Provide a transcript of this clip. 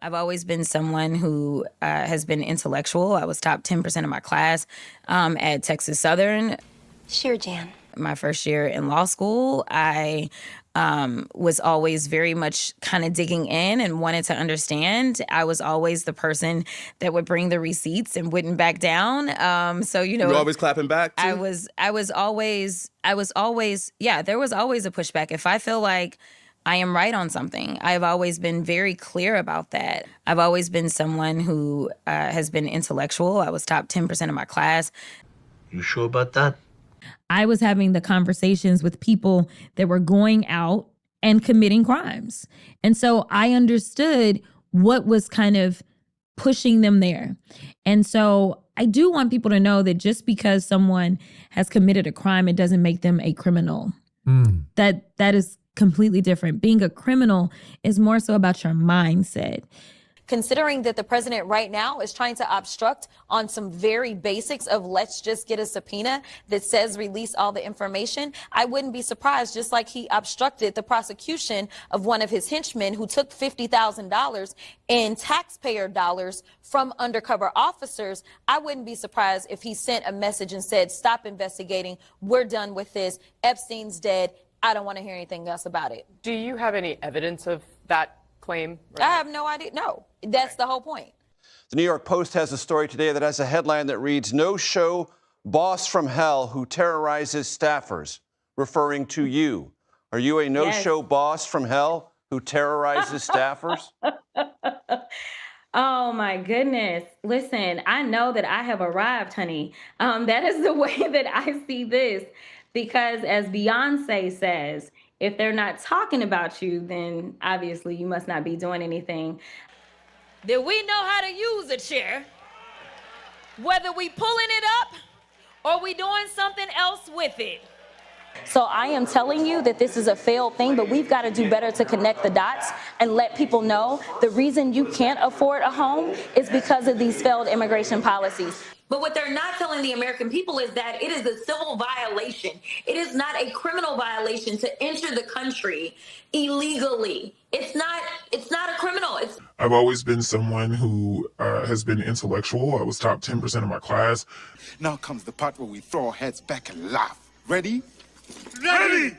I've always been someone who has been intellectual. I was top 10% of my class at Texas Southern. Sure, Jan. My first year in law school, I was always very much kind of digging in and wanted to understand. I was always the person that would bring the receipts and wouldn't back down. So, you know. You always clapping back, too? I was always, yeah, there was always a pushback. If I feel like I am right on something, I've always been very clear about that. I've always been someone who has been intellectual. I was top 10% of my class. You sure about that? I was having the conversations with people that were going out and committing crimes. And so I understood what was kind of pushing them there. And so I do want people to know that just because someone has committed a crime, it doesn't make them a criminal. That is completely different. Being a criminal is more so about your mindset. Considering that the president right now is trying to obstruct on some very basics of let's just get a subpoena that says release all the information, I wouldn't be surprised, just like he obstructed the prosecution of one of his henchmen who took $50,000 in taxpayer dollars from undercover officers. I wouldn't be surprised if he sent a message and said, stop investigating. We're done with this. Epstein's dead. I don't want to hear anything else about it. Do you have any evidence of that claim? I have no idea. No, that's the whole point. The New York Post has a story today that has a headline that reads, "No-show boss from hell who terrorizes staffers," referring to you. Are you a no-show boss from hell who terrorizes staffers? Oh, my goodness. Listen, I know that I have arrived, honey. That is the way that I see this. Because as Beyonce says, if they're not talking about you, then obviously you must not be doing anything. That we know how to use a chair, whether we pulling it up or we doing something else with it. So I am telling you that this is a failed thing, but we've got to do better to connect the dots and let people know the reason you can't afford a home is because of these failed immigration policies. But what they're not telling the American people is that it is a civil violation. It is not a criminal violation to enter the country illegally. It's not a criminal. I've always been someone who has been intellectual. I was top 10% of my class. Now comes the part where we throw our heads back and laugh. Ready? Ready!